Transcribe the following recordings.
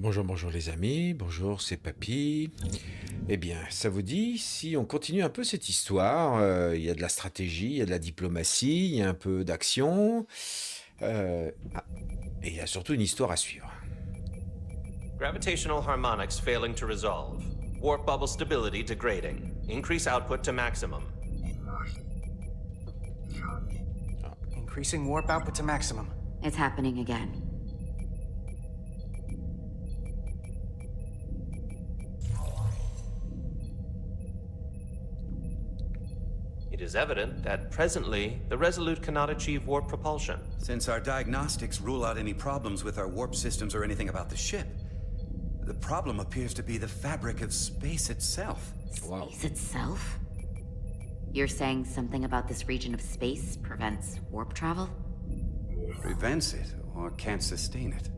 Bonjour, bonjour les amis, bonjour, c'est Papy. Eh bien, ça vous dit, si on continue un peu cette histoire, il y a de la stratégie, il y a de la diplomatie, il y a un peu d'action, ah, et il y a surtout une histoire à suivre. Gravitational harmonics failing to resolve. Warp bubble stability degrading. Increase output to maximum. Increasing warp output to maximum. It's happening again. It is evident that presently the Resolute cannot achieve warp propulsion. Since our diagnostics rule out any problems with our warp systems or anything about the ship, the problem appears to be the fabric of space itself. Wow. Space itself? You're saying something about this region of space prevents warp travel? Prevents it or can't sustain it.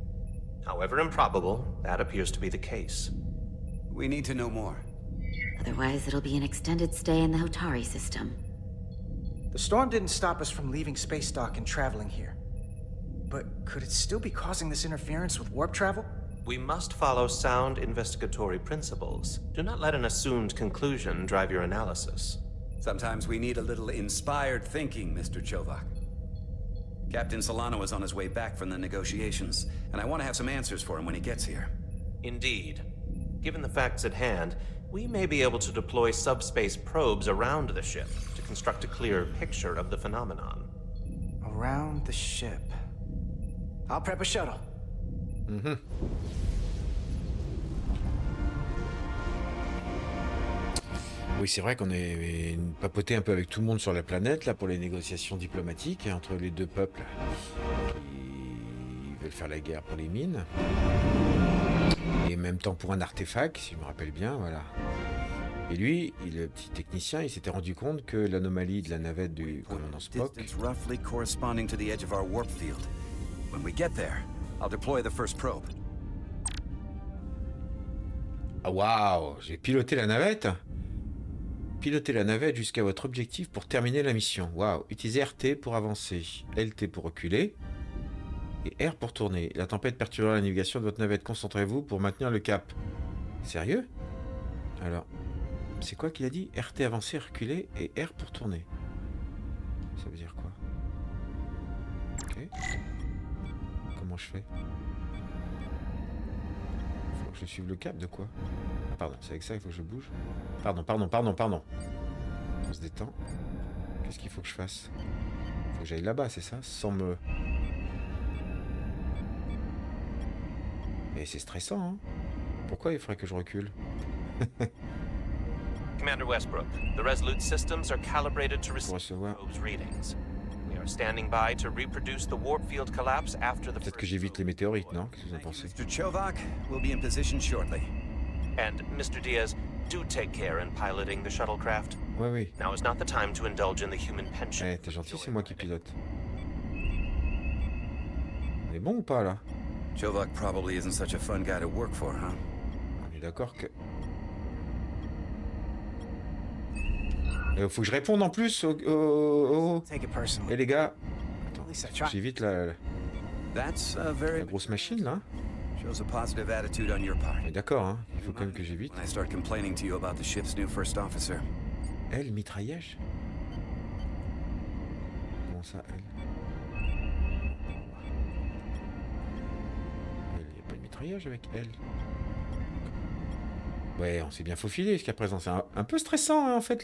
However improbable, that appears to be the case. We need to know more. Otherwise, it'll be an extended stay in the Hotari system. The storm didn't stop us from leaving space dock and traveling here. But could it still be causing this interference with warp travel? We must follow sound investigatory principles. Do not let an assumed conclusion drive your analysis. Sometimes we need a little inspired thinking, Mr. Chovak. Captain Solano is on his way back from the negotiations, and I want to have some answers for him when he gets here. Indeed. Given the facts at hand, we may be able to deploy subspace probes around the ship to construct a clear picture of the phenomenon. Around the ship. I'll prep a shuttle. Oui, c'est vrai qu'on est papoté un peu avec tout le monde sur la planète, là, pour les négociations diplomatiques entre les deux peuples qui veulent faire la guerre pour les mines. Et en même temps pour un artefact, si je me rappelle bien, voilà. Et lui, le petit technicien, il s'était rendu compte que l'anomalie de la navette du commandant Spock... Distance roughly corresponding to the edge of our warp field. When we get there, I'll deploy the first probe. Ah waouh, j'ai piloté la navette. Pilotez la navette jusqu'à votre objectif pour terminer la mission. Waouh, utilisez RT pour avancer, LT pour reculer et R pour tourner. La tempête perturbera la navigation de votre navette. Concentrez-vous pour maintenir le cap. Sérieux? Alors, c'est quoi qu'il a dit? RT avancer, reculer et R pour tourner. Ça veut dire quoi? Ok. Comment je fais? Faut que je suive le cap de quoi? Pardon, c'est avec ça qu'il faut que je bouge. Pardon. On se détend. Qu'est-ce qu'il faut que je fasse? Faut que j'aille là-bas, c'est ça? Sans me... Et c'est stressant, hein? Pourquoi il faudrait que je recule? Commander Westbrook, the Resolute systems are calibrated to Pour receive recevoir... probe's readings. We are standing by to reproduce the warp field collapse after the Peut-être que first j'évite les météorites, non? Qu'est-ce que vous en Thank you, pensez? Mr. Chovak. We'll be in position shortly. And, Mr. Diaz, do take care in piloting the shuttlecraft. Oui. Now is not the time to indulge in the human penchant. Eh, t'es gentil, c'est moi qui pilote. On est bon ou pas, là? Chovak probably isn't such a fun guy to work for, huh? On est d'accord que... faut que je réponde en plus Take it personally. Eh les gars, At least I tried. j'évite That's la very grosse machine là. shows a positive attitude on your part. On est d'accord, hein. Il faut quand même que j'évite. When I start complaining to you about the ship's new first officer. Elle, mitraillage? Comment ça, elle? Il n'y a pas de mitraillage avec elle. Ouais, on s'est bien faufilé jusqu'à présent. C'est un peu stressant, hein, en fait,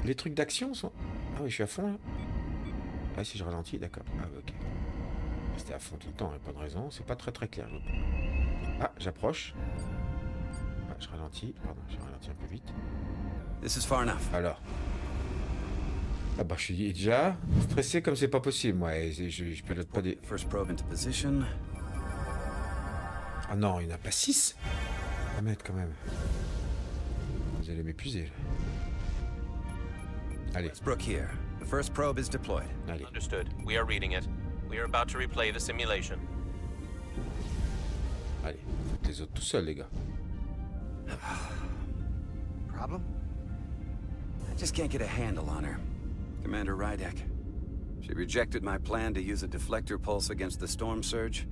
les trucs d'action sont... Ah oui, je suis à fond, là. Ah, si je ralentis, d'accord. Ah, ok. C'était à fond tout le temps, il n'y a pas de raison. C'est pas très clair. Ah, j'approche. Ah, je ralentis. Pardon, j'ai ralenti un peu vite. This is far enough. Alors. Ah bah, je suis déjà stressé comme c'est pas possible, moi. Je pilote pas des... First probe into position. Ah non, il n'y en a pas 6 à mettre quand même. Vous allez m'épuiser, là. Allez, Westbrook here. The first probe is deployed. allez. Understood. We are reading it. We are about to replay the simulation. Allez, faites les autres tout seuls, les gars. Problem? I just can't get a handle on her. Commander Rydek. She rejected my plan to use a deflector pulse against the storm surge,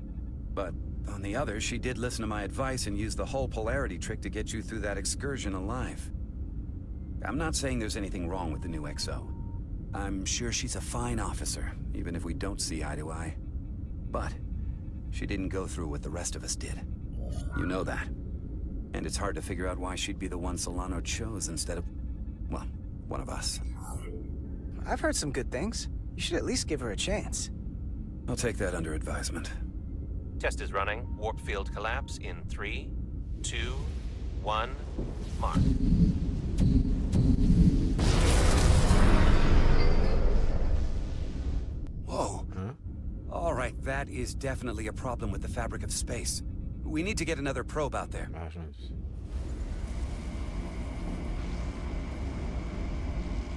but On the other, she did listen to my advice and use the whole polarity trick to get you through that excursion alive. I'm not saying there's anything wrong with the new XO. I'm sure she's a fine officer, even if we don't see eye to eye. But she didn't go through what the rest of us did. You know that. And it's hard to figure out why she'd be the one Solano chose instead of, well, one of us. I've heard some good things. You should at least give her a chance. I'll take that under advisement. Test is running. Warp field collapse in 3, 2, 1, mark. Whoa. Huh? All right, that is definitely a problem with the fabric of space. We need to get another probe out there. Ah,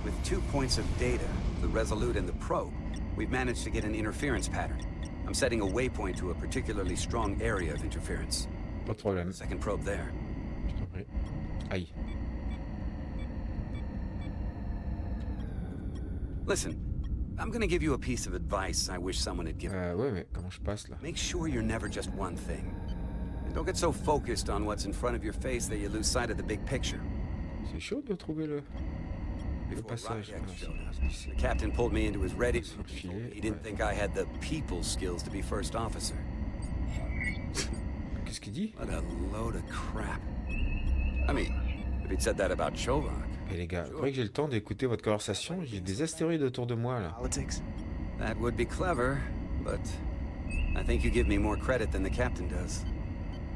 With 2 points of data, the Resolute and the probe, we've managed to get an interference pattern. I'm setting a waypoint to a particularly strong area of interference. pas de problème. Second probe there. Je t'en prie. Aïe. Listen, I'm gonna give you a piece of advice I wish someone had given. Ouais, mais comment je passe là? Make sure you're never just one thing. And don't get so focused on what's in front of your face that you lose sight of the big picture. C'est chaud de trouver le Before passage. Rajek Ah, showed us, c'est the captain pulled me into his ready. Sur le filet, He didn't ouais. think I had the people skills to be first officer. Qu'est-ce qu'il dit? What a load of crap. I mean, if he'd said that about Chovak. Eh les gars, vous croyez que j'ai le temps d'écouter votre conversation? J'ai des astéroïdes autour de moi là. Politics? That would be clever, but I think you give me more credit than the captain does.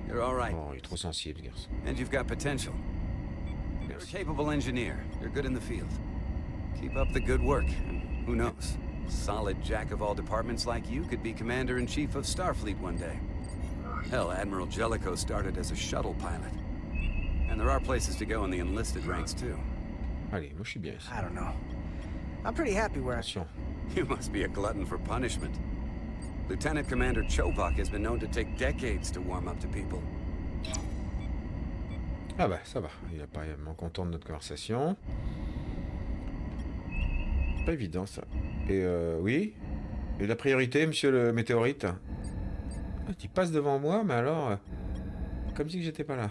You're all right, Oh, il est trop sensible, ce garçon. and you've got potential. You're a Merci. capable engineer. You're good in the field. Keep up the good work, and who knows? Solid jack of all departments like you could be commander-in-chief of Starfleet one day. Hell, Admiral Jellicoe started as a shuttle pilot. And there are places to go in the enlisted ranks, too. Allez, moi je suis bien ici. I don't know. I'm pretty happy where I... Attention. You must be a glutton for punishment. Lieutenant Commander Chovak has been known to take decades to warm up to people. Ah bah ça va, il a pas vraiment content de notre conversation. Pas évident ça. Et oui. Et la priorité, monsieur le météorite? Ah, tu passes devant moi, mais alors... comme si que j'étais pas là.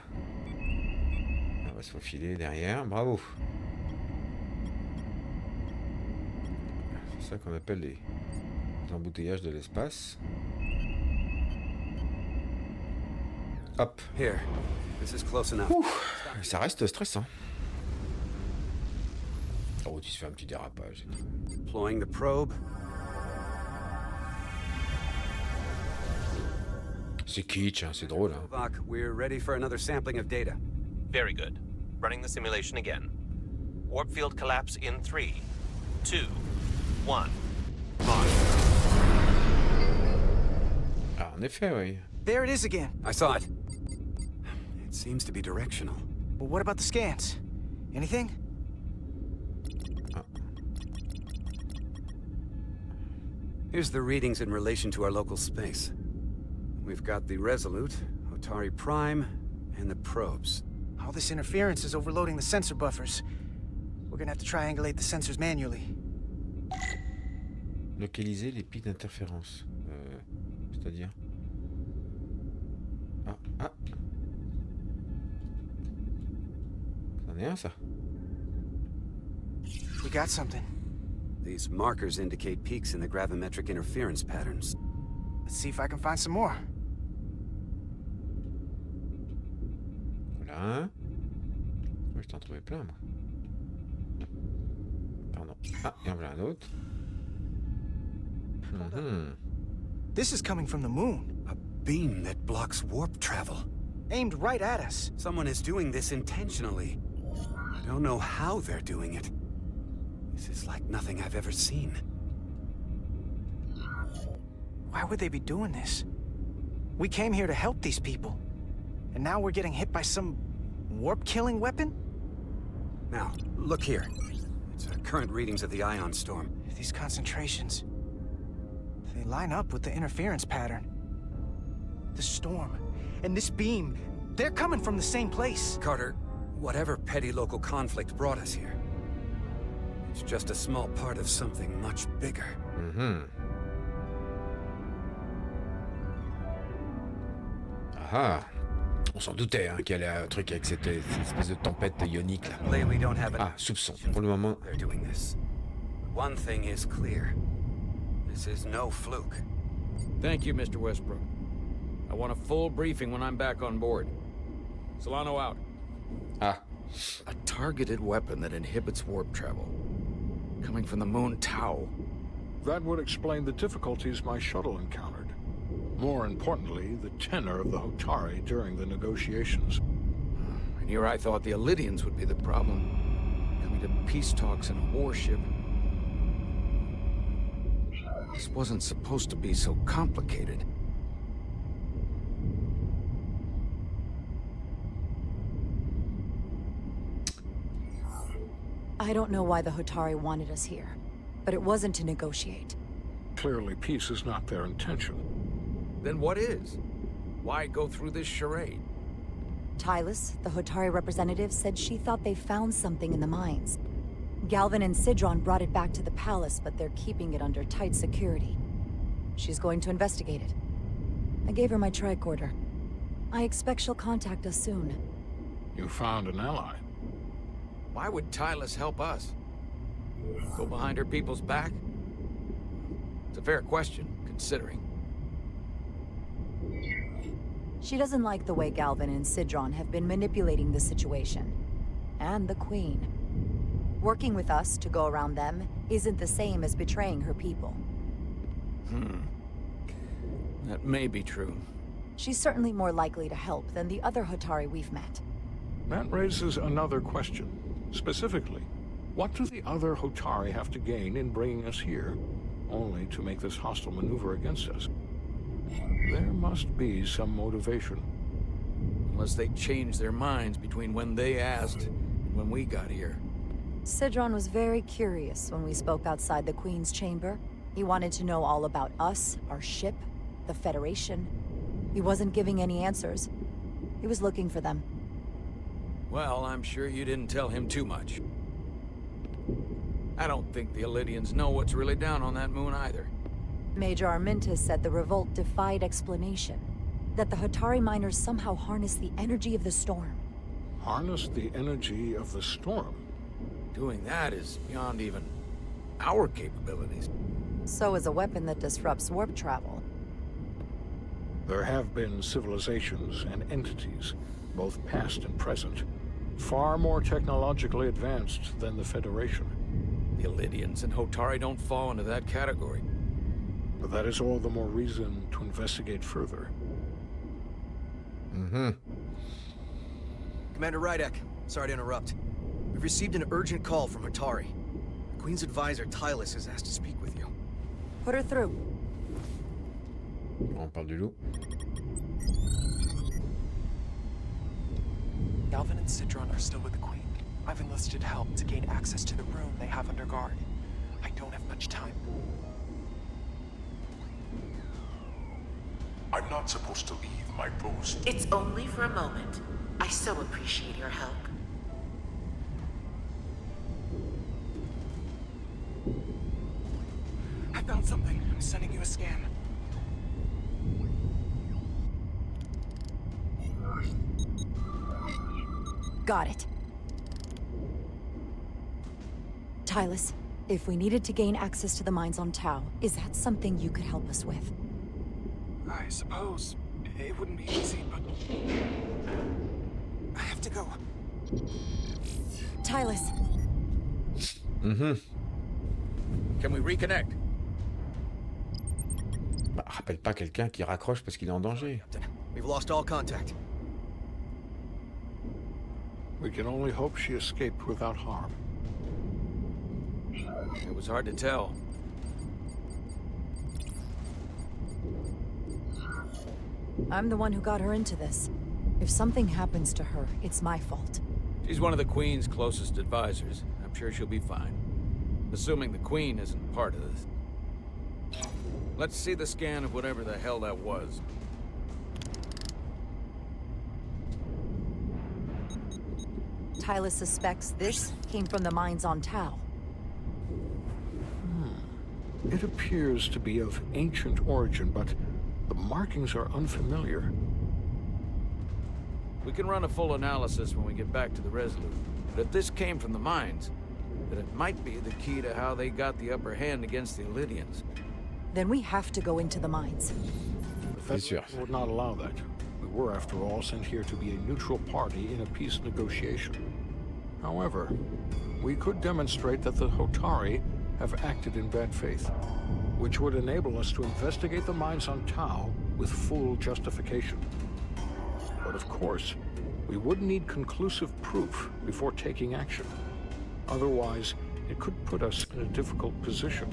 On va se faufiler derrière, bravo. C'est ça qu'on appelle les embouteillages de l'espace. Hop. Here, this is close enough. Ça reste stressant. Oh, tu se fais un petit dérapage. Deploying the probe. C'est kitsch, hein, c'est drôle. Hein. Chovak, we're ready for another sampling of data. Very good. Running the simulation again. Warp field collapse in 3, 2, 1, mark. Ah, en effet, oui. There it is again. I saw it. It seems to be directional. But what about the scans? Anything? Here's the readings in relation to our local space. We've got the Resolute, Otari Prime, and the probes. All this interference is overloading the sensor buffers. We're gonna have to triangulate the sensors manually. Localiser les pics d'interférence. C'est-à-dire... Ah, ah. C'en est un, ça. We got something. These markers indicate peaks in the gravimetric interference patterns. Let's see if I can find some more. Voilà un. Oh, je t'en trouvais plein, moi. Pardon. Ah, et en voilà un autre. Mhm. This is coming from the moon, A beam that blocks warp travel. aimed right at us. Someone is doing this intentionally. I don't know how they're doing it. This is like nothing I've ever seen. Why would they be doing this? We came here to help these people. And now we're getting hit by some warp-killing weapon? Now, look here. It's our current readings of the ion storm. These concentrations... they line up with the interference pattern. The storm and this beam, they're coming from the same place. Carter, whatever petty local conflict brought us here, it's just a small part of something much bigger. Mhm. Ah, on s'en doutait hein, qu'il y allait un truc avec cette espèce de tempête ionique là. We don't have Ah, soupçon. Pour le moment. They're doing this. One thing is clear. This is no fluke. Thank you, Mr. Westbrook. I want a full briefing when I'm back on board. Solano out. Ah, A targeted weapon that inhibits warp travel. Coming from the moon Tau. That would explain the difficulties my shuttle encountered. More importantly, the tenor of the Hotari during the negotiations. And here I thought the Elydians would be the problem. Coming to peace talks in a warship. This wasn't supposed to be so complicated. I don't know why the Hotari wanted us here, but it wasn't to negotiate. Clearly, peace is not their intention. Then what is? Why go through this charade? Tylus, the Hotari representative, said she thought they found something in the mines. Galvin and Sidron brought it back to the palace, but they're keeping it under tight security. She's going to investigate it. I gave her my tricorder. I expect she'll contact us soon. You found an ally. Why would Tylus help us? Go behind her people's back? It's a fair question, considering. She doesn't like the way Galvin and Sidron have been manipulating the situation. And the Queen. Working with us to go around them isn't the same as betraying her people. That may be true. She's certainly more likely to help than the other Hotari we've met. That raises another question. Specifically, what do the other Hotari have to gain in bringing us here, only to make this hostile maneuver against us? There must be some motivation. Unless they changed their minds between when they asked and when we got here. Sidron was very curious when we spoke outside the Queen's chamber. He wanted to know all about us, our ship, the Federation. He wasn't giving any answers. He was looking for them. Well, I'm sure you didn't tell him too much. I don't think the Elydians know what's really down on that moon either. Major Armintas said the revolt defied explanation. That the Hotari miners somehow harnessed the energy of the storm. Harness the energy of the storm? Doing that is beyond even our capabilities. So is a weapon that disrupts warp travel. There have been civilizations and entities, both past and present, far more technologically advanced than the Federation. The Elydians and Hotari don't fall into that category. But that is all the more reason to investigate further. Commander Rydek, sorry to interrupt. We've received an urgent call from Hotari. The Queen's advisor, Tylus, has asked to speak with you. Put her through. On parle du loup. Galvin and Sidron are still with the Queen. I've enlisted help to gain access to the room they have under guard. I don't have much time. I'm not supposed to leave my post. It's only for a moment. I so appreciate your help. I found something. I'm sending you a scan. Got it. Tylus, if we needed to gain access to the mines on Tau, is that something you could help us with? I suppose it wouldn't be easy, but I have to go. Tylus. Can we reconnect? Bah, rappelle pas quelqu'un qui raccroche parce qu'il est en danger. We've lost all contact. We can only hope she escaped without harm. It was hard to tell. I'm the one who got her into this. If something happens to her, it's my fault. She's one of the Queen's closest advisors. I'm sure she'll be fine. Assuming the Queen isn't part of this. Let's see the scan of whatever the hell that was. Tylus suspects this came from the mines on Tau. It appears to be of ancient origin, but the markings are unfamiliar. We can run a full analysis when we get back to the Resolute. But if this came from the mines, then it might be the key to how they got the upper hand against the Illydians. Then we have to go into the mines. The Federation would not allow that. We were, after all, sent here to be a neutral party in a peace negotiation. However, we could demonstrate that the Hotari have acted in bad faith, which would enable us to investigate the mines on Tau with full justification. But of course, we would need conclusive proof before taking action. Otherwise, it could put us in a difficult position.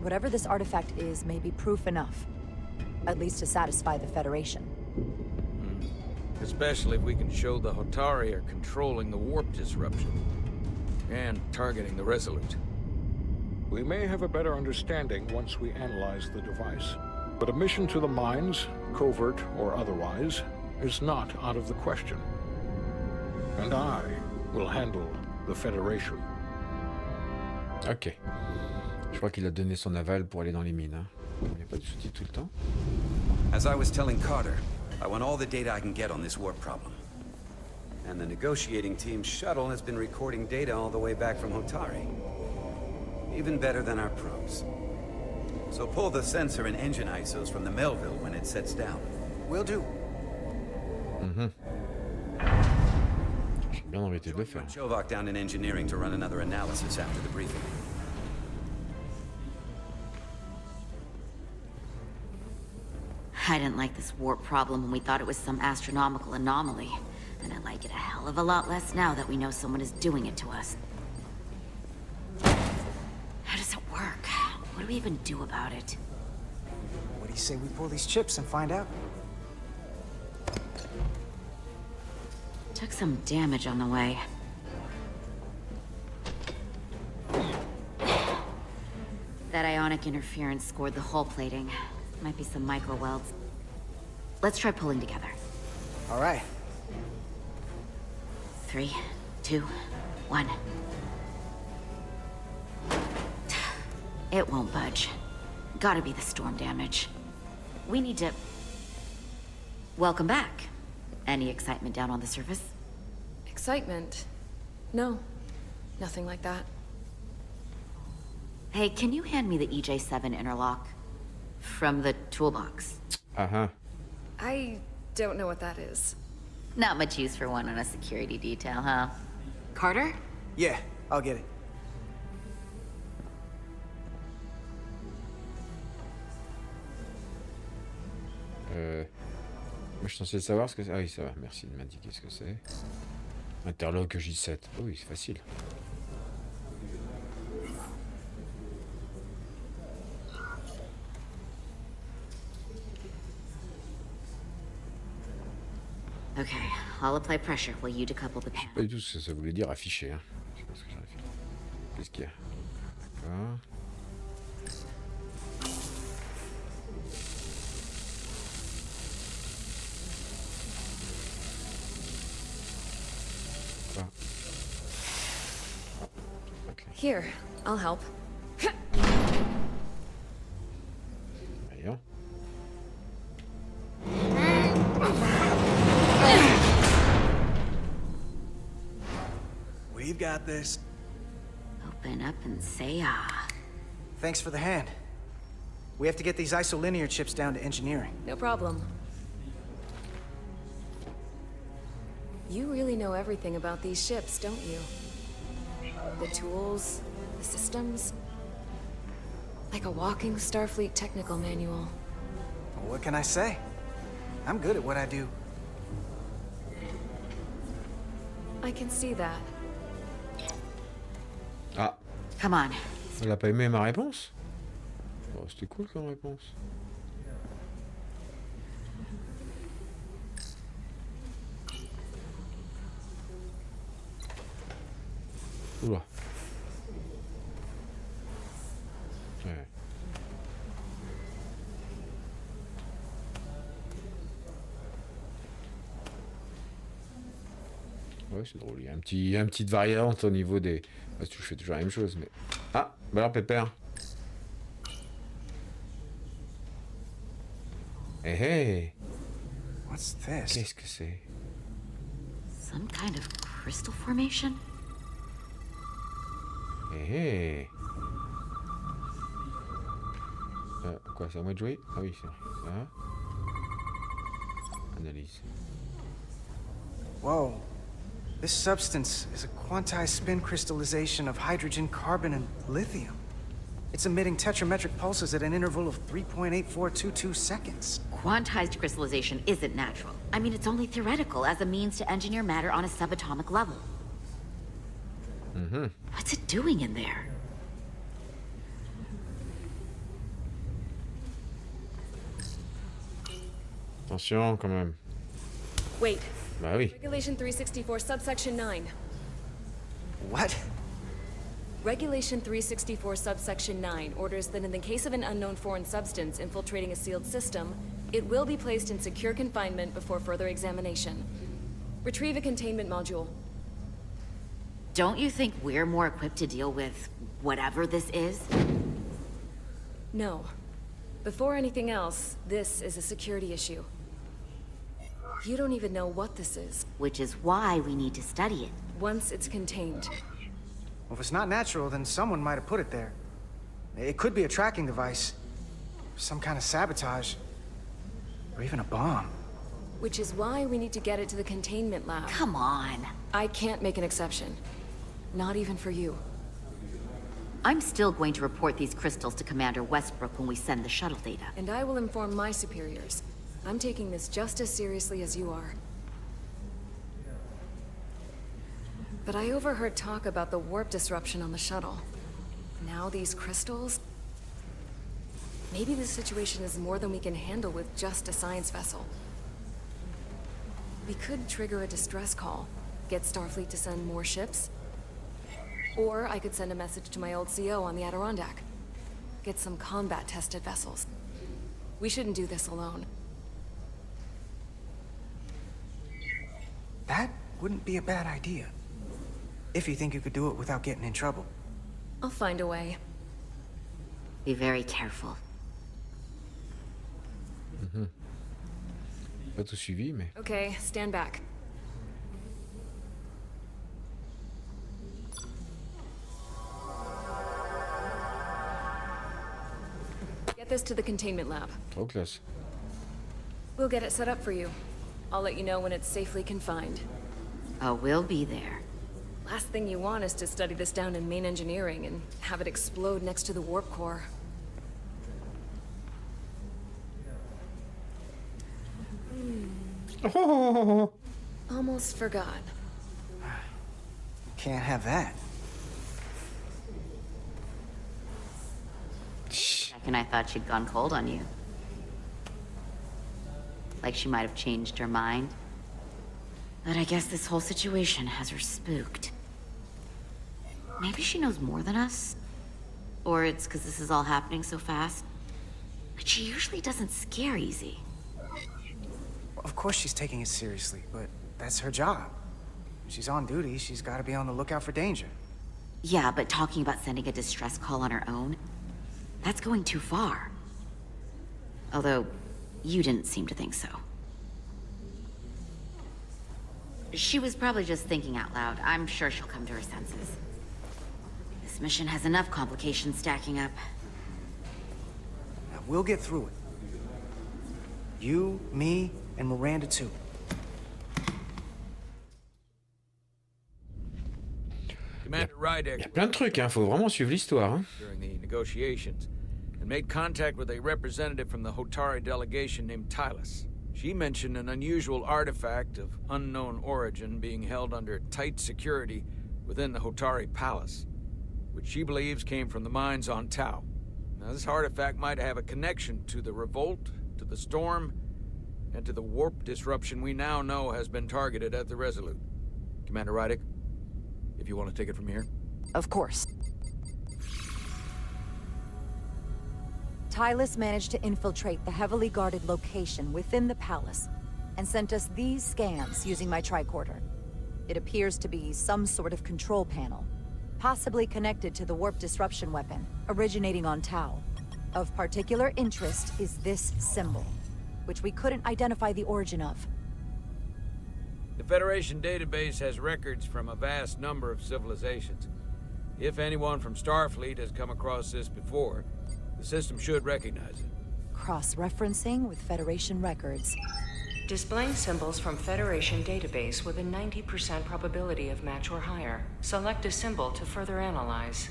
Whatever this artifact is may be proof enough. At least to satisfy the Federation. Especially if we can show the Hotari are controlling the warp disruption. And targeting the Resolute. We may have a better understanding once we analyze the device. But a mission to the mines, covert or otherwise, is not out of the question. And I will handle the Federation. Ok. Je crois qu'il a donné son aval pour aller dans les mines. Hein. Il n'y a pas de sous-titres tout le temps. As I was telling Carter, I want all the data I can get on this warp problem. And the negotiating team's shuttle has been recording data all the way back from Hotari. Even better than our probes. So pull the sensor and engine ISOs from the Melville when it sets down. Will do. J'ai bien envie de le faire. Chovak down in engineering to run another analysis after the briefing. I didn't like this warp problem when we thought it was some astronomical anomaly. And I like it a hell of a lot less now that we know someone is doing it to us. How does it work? What do we even do about it? What do you say we pull these chips and find out? Took some damage on the way. That ionic interference scored the hull plating. Might be some micro welds. Let's try pulling together. All right. 3, 2, 1. It won't budge. Gotta be the storm damage. We need to... Welcome back. Any excitement down on the surface? Excitement? No. Nothing like that. Hey, can you hand me the EJ7 interlock? From the toolbox. Uh-huh. I don't know what that is. Not much use for one on a security detail, huh? Carter? Yeah, I'll get it. Moi, je suis censé savoir ce que c'est. Ah oui, ça va. Merci de m'indiquer ce que c'est. Interlock J7. Oh oui, c'est facile. Okay, I'll apply pressure while you decouple the panel. Pas du tout ce que ça voulait dire afficher. Hein. Je sais pas ce que j'aurais fait. Qu'est-ce qu'il y a? D'accord. Ah. Okay. Here, I'll help. Voyons. We've got this. Open up and say ah. Thanks for the hand. We have to get these isolinear chips down to engineering. No problem. You really know everything about these ships, don't you? The tools, the systems. Like a walking Starfleet technical manual. Well, what can I say? I'm good at what I do. I can see that. Ah. Come on. Elle a pas aimé ma réponse? Oh, c'était cool comme réponse. Oula. Ouais. Ouais, c'est drôle. Il y a une petite variante au niveau des... Parce que je fais toujours la même chose, mais... Ah, bah alors Pépère. Eh hey. What's this? Qu'est-ce que c'est? Some kind of crystal formation? Eh. Quoi, c'est à moi de jouer? Ah oui, c'est ça. Analyse. Whoa. This substance is a quantized spin crystallization of hydrogen, carbon, and lithium. It's emitting tetrametric pulses at an interval of 3.8422 seconds. Quantized crystallization isn't natural. I mean, it's only theoretical as a means to engineer matter on a subatomic level. What's it doing in there? Attention quand même. Wait. Bah oui. Regulation 364, subsection 9. What? Regulation 364, subsection 9 orders that in the case of an unknown foreign substance infiltrating a sealed system, it will be placed in secure confinement before further examination. Retrieve a containment module. Don't you think we're more equipped to deal with whatever this is? No. Before anything else, this is a security issue. You don't even know what this is. Which is why we need to study it. Once it's contained. Well, if it's not natural, then someone might have put it there. It could be a tracking device. Some kind of sabotage. Or even a bomb. Which is why we need to get it to the containment lab. Come on. I can't make an exception. Not even for you. I'm still going to report these crystals to Commander Westbrook when we send the shuttle data. And I will inform my superiors. I'm taking this just as seriously as you are. But I overheard talk about the warp disruption on the shuttle. Now these crystals? Maybe the situation is more than we can handle with just a science vessel. We could trigger a distress call, get Starfleet to send more ships. Or I could send a message to my old CO on the Adirondack. Get some combat-tested vessels. We shouldn't do this alone. That wouldn't be a bad idea. If you think you could do it without getting in trouble. I'll find a way. Be very careful. Pas tout suivi, mais... Okay, stand back. Get this to the containment lab. Trop classe. We'll get it set up for you. I'll let you know when it's safely confined. Oh, we'll be there. Last thing you want is to study this down in main engineering and have it explode next to the warp core. Almost forgot. Can't have that. And I thought she'd gone cold on you. Like she might have changed her mind. But I guess this whole situation has her spooked. Maybe she knows more than us? Or it's because this is all happening so fast? But she usually doesn't scare easy. Of course she's taking it seriously, but that's her job. When she's on duty, she's got to be on the lookout for danger. Yeah, but talking about sending a distress call on her own? That's going too far. Although, you didn't seem to think so. She was probably just thinking out loud. I'm sure she'll come to her senses. This mission has enough complications stacking up. Now, we'll get through it. You, me, and Miranda too. Commander Rydeck. Il y a plein de trucs, hein. Faut vraiment suivre l'histoire, hein. During the negotiations, and made contact with a representative from the Hotari delegation named Tylus. She mentioned an unusual artifact of unknown origin being held under tight security within the Hotari Palace, which she believes came from the mines on Tau. Now, this artifact might have a connection to the revolt, to the storm, and to the warp disruption we now know has been targeted at the Resolute. Commander Rydeck, if you want to take it from here. Of course. Tylus managed to infiltrate the heavily guarded location within the palace and sent us these scans using my tricorder. It appears to be some sort of control panel, possibly connected to the warp disruption weapon originating on Tau. Of particular interest is this symbol. which we couldn't identify the origin of. The Federation database has records from a vast number of civilizations. If anyone from Starfleet has come across this before, the system should recognize it. Cross-referencing with Federation records. Displaying symbols from Federation database with a 90% probability of match or higher. Select a symbol to further analyze.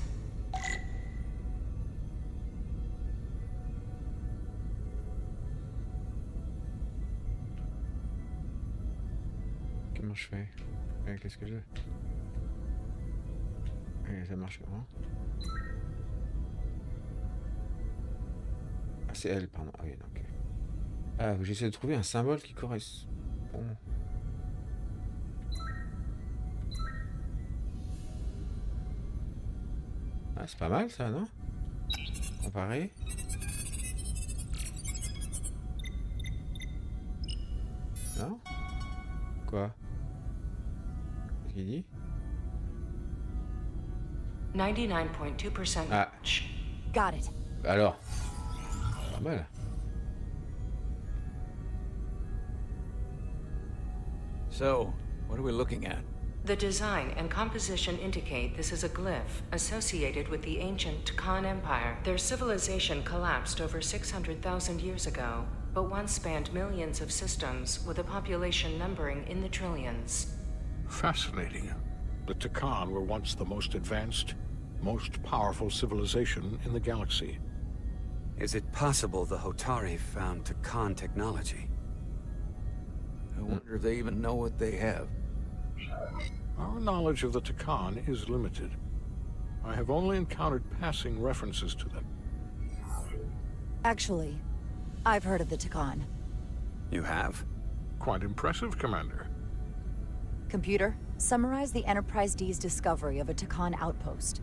Comment je fais? Qu'est-ce que je... Ça marche comment? Ah, c'est elle, pardon. Ah oui, donc... Ah, j'essaie de trouver un symbole qui correspond. Ah, c'est pas mal ça, non? Comparé. Non? Quoi? Qu'est-ce qu'il dit? 99.2% Ah. match. Got it. Alors? Pas mal. So, what are we looking at? The design and composition indicate this is a glyph associated with the ancient Takan Empire. Their civilization collapsed over 600,000 years ago, but once spanned millions of systems with a population numbering in the trillions. Fascinating. The Takan were once the most advanced, most powerful civilization in the galaxy. Is it possible the Hotari found Takan technology? I wonder if they even know what they have. Our knowledge of the Takan is limited. I have only encountered passing references to them. Actually, I've heard of the Takan. You have? Quite impressive, Commander. Computer, summarize the Enterprise D's discovery of a Takan outpost.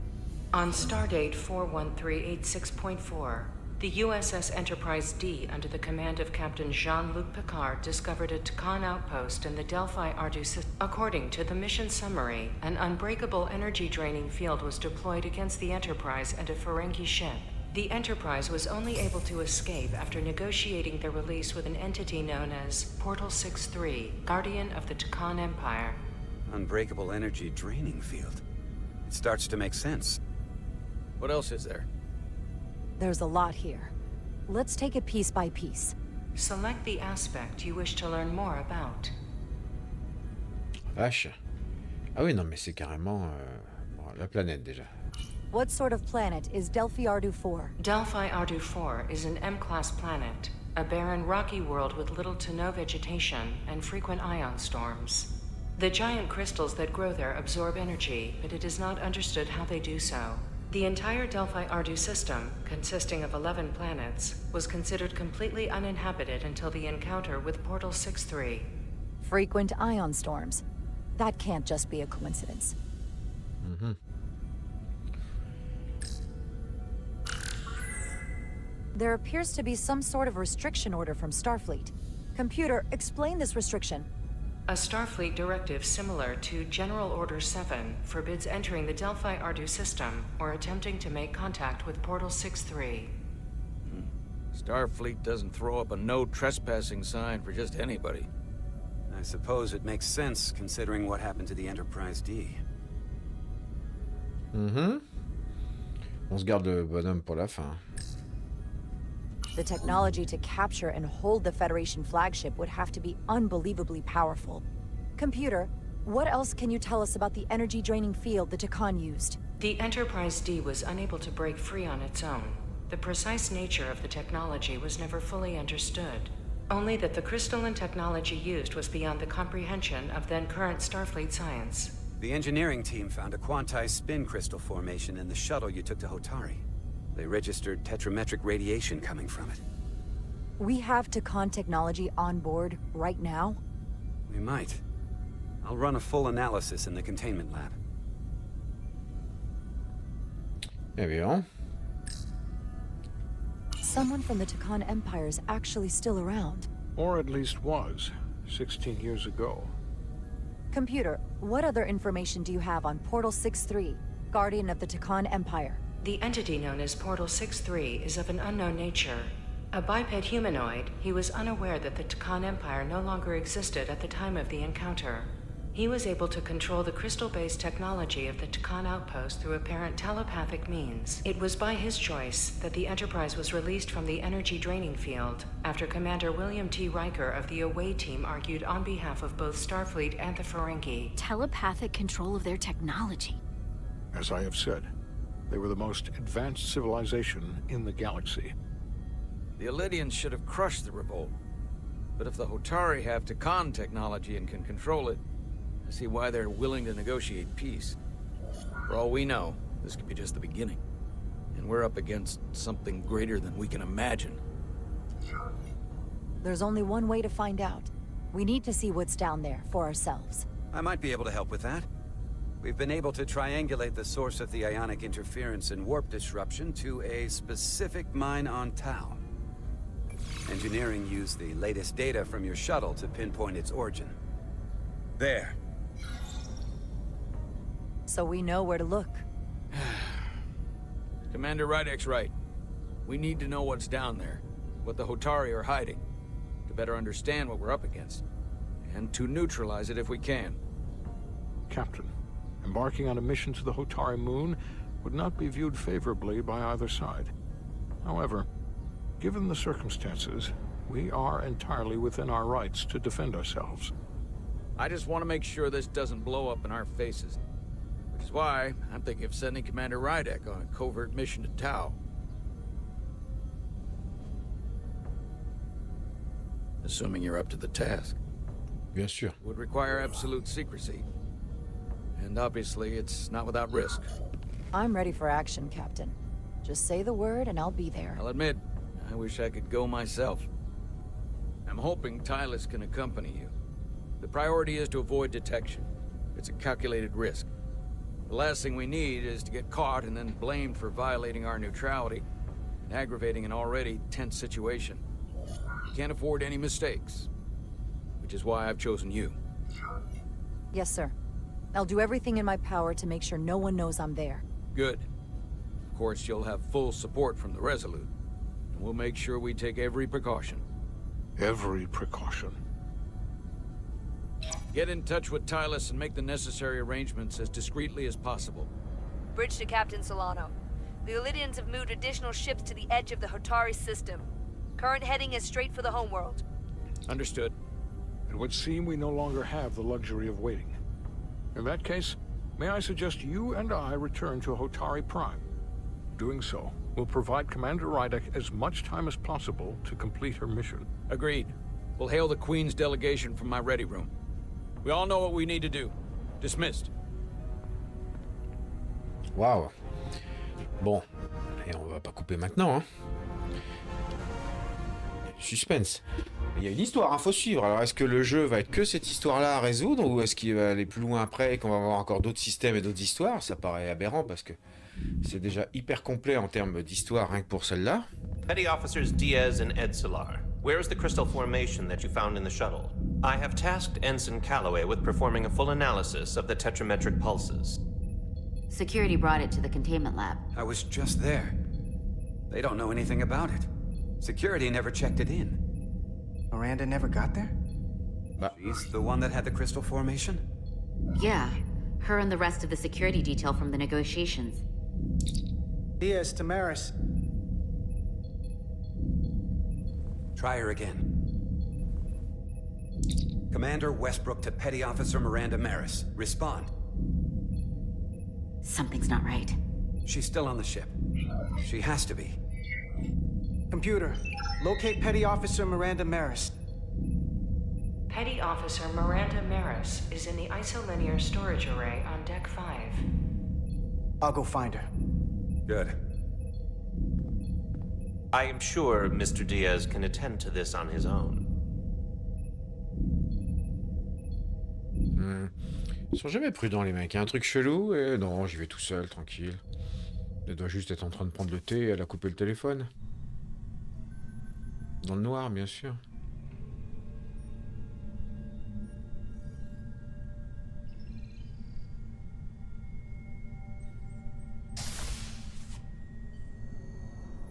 On stardate 41386.4, the USS Enterprise D, under the command of Captain Jean-Luc Picard, discovered a Takan outpost in the Delphi Ardu system. According to the mission summary, an unbreakable energy-draining field was deployed against the Enterprise and a Ferengi ship. The Enterprise was only able to escape after negotiating their release with an entity known as Portal 63, Guardian of the Takan Empire. Unbreakable energy draining field. It starts to make sense. What else is there? There's a lot here. Let's take it piece by piece. Select the aspect you wish to learn more about. Vache. Ah oui, non, mais c'est carrément bon, la planète déjà. What sort of planet is Delphi Ardu 4? Delphi Ardu 4 is an M-class planet, a barren rocky world with little to no vegetation and frequent ion storms. The giant crystals that grow there absorb energy, but it is not understood how they do so. The entire Delphi Ardu system, consisting of 11 planets, was considered completely uninhabited until the encounter with Portal 63. Frequent ion storms. That can't just be a coincidence. Mm-hmm. There appears to be some sort of restriction order from Starfleet. Computer, explain this restriction. A Starfleet directive similar to General Order 7 forbids entering the Delphi Ardu system or attempting to make contact with Portal 63. Starfleet doesn't throw up a no trespassing sign for just anybody. I suppose it makes sense considering what happened to the Enterprise D. Mm-hmm. On se garde le bonhomme pour la fin. The technology to capture and hold the Federation flagship would have to be unbelievably powerful. Computer, what else can you tell us about the energy-draining field the Takan used? The Enterprise D was unable to break free on its own. The precise nature of the technology was never fully understood. Only that the crystalline technology used was beyond the comprehension of then-current Starfleet science. The engineering team found a quantized spin crystal formation in the shuttle you took to Hotari. They registered tetrametric radiation coming from it. We have Takan technology on board right now? We might. I'll run a full analysis in the containment lab. Eh bien. Someone from the Takan Empire is actually still around. Or at least was, 16 years ago. Computer, what other information do you have on Portal 63, Guardian of the Takan Empire? The entity known as Portal 63 is of an unknown nature. A biped humanoid, he was unaware that the Takan Empire no longer existed at the time of the encounter. He was able to control the crystal-based technology of the Takan outpost through apparent telepathic means. It was by his choice that the Enterprise was released from the energy draining field after Commander William T. Riker of the Away Team argued on behalf of both Starfleet and the Ferengi. Telepathic control of their technology. As I have said, they were the most advanced civilization in the galaxy. The Elydians should have crushed the revolt. But if the Hotari have Takan technology and can control it, I see why they're willing to negotiate peace. For all we know, this could be just the beginning. And we're up against something greater than we can imagine. There's only one way to find out. We need to see what's down there for ourselves. I might be able to help with that. We've been able to triangulate the source of the ionic interference and warp disruption to a specific mine on Tau. Engineering used the latest data from your shuttle to pinpoint its origin. There. So we know where to look. Commander Rydek's right. We need to know what's down there, what the Hotari are hiding, to better understand what we're up against, and to neutralize it if we can. Captain, embarking on a mission to the Hotari moon would not be viewed favorably by either side. However, given the circumstances, we are entirely within our rights to defend ourselves. I just want to make sure this doesn't blow up in our faces. Which is why I'm thinking of sending Commander Rydek on a covert mission to Tau. Assuming you're up to the task. Bien sûr. Would require absolute secrecy. And obviously, it's not without risk. I'm ready for action, Captain. Just say the word and I'll be there. I'll admit, I wish I could go myself. I'm hoping Tylus can accompany you. The priority is to avoid detection. It's a calculated risk. The last thing we need is to get caught and then blamed for violating our neutrality and aggravating an already tense situation. We can't afford any mistakes, which is why I've chosen you. Yes, sir. I'll do everything in my power to make sure no one knows I'm there. Good. Of course, you'll have full support from the Resolute, and we'll make sure we take every precaution. Every precaution. Get in touch with Tylus and make the necessary arrangements as discreetly as possible. Bridge to Captain Solano. The Elydians have moved additional ships to the edge of the Hotari system. Current heading is straight for the homeworld. Understood. It would seem we no longer have the luxury of waiting. In that case, may I suggest you and I return to Hotari Prime? Doing so will provide Commander Rydek as much time as possible to complete her mission. Agreed. We'll hail the Queen's delegation from my ready room. We all know what we need to do. Dismissed. Waouh. Bon. Et on va pas couper maintenant, hein. Suspense. Il y a une histoire, hein, faut suivre. Alors est-ce que le jeu va être que cette histoire-là à résoudre ou est-ce qu'il va aller plus loin après et qu'on va avoir encore d'autres systèmes et d'autres histoires? Ça paraît aberrant parce que c'est déjà hyper complet en termes d'histoire rien que pour celle-là. Petty Officers Diaz and Edsolar, where is the crystal formation that you found in the shuttle? I have tasked Ensign Calloway with performing a full analysis of the tetrametric pulses. Security brought it to the containment lab. I was just there. They don't know anything about it. Security never checked it in. Miranda never got there? She's the one that had the crystal formation? Yeah, her and the rest of the security detail from the negotiations. Diaz, Tamaris. Try her again. Commander Westbrook to Petty Officer Miranda Maris. Respond. Something's not right. She's still on the ship. She has to be. Computer, locate Petty Officer Miranda Maris. Petty Officer Miranda Maris is in the isolinear storage array on Deck 5. I'll go find her. Good. I am sure Mr. Diaz can attend to this on his own. Ils sont jamais prudents les mecs. Il y a un truc chelou et non, j'y vais tout seul, tranquille. Elle doit juste être en train de prendre le thé et elle a coupé le téléphone. Dans le noir, bien sûr.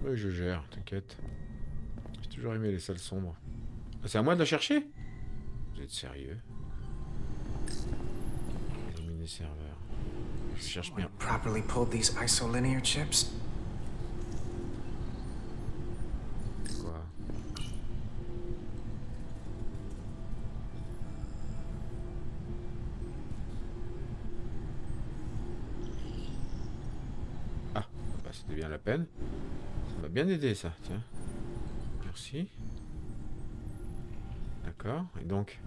Oui, je gère, t'inquiète. Toujours aimé les salles sombres. C'est à moi de le chercher? Vous êtes sérieux? Éliminer serveur. Je cherche bien. Properly pulled these isolinear chips. Quoi? Ah, bah c'était bien la peine. Ça m'a bien aidé ça, tiens. Merci. D'accord, et donc...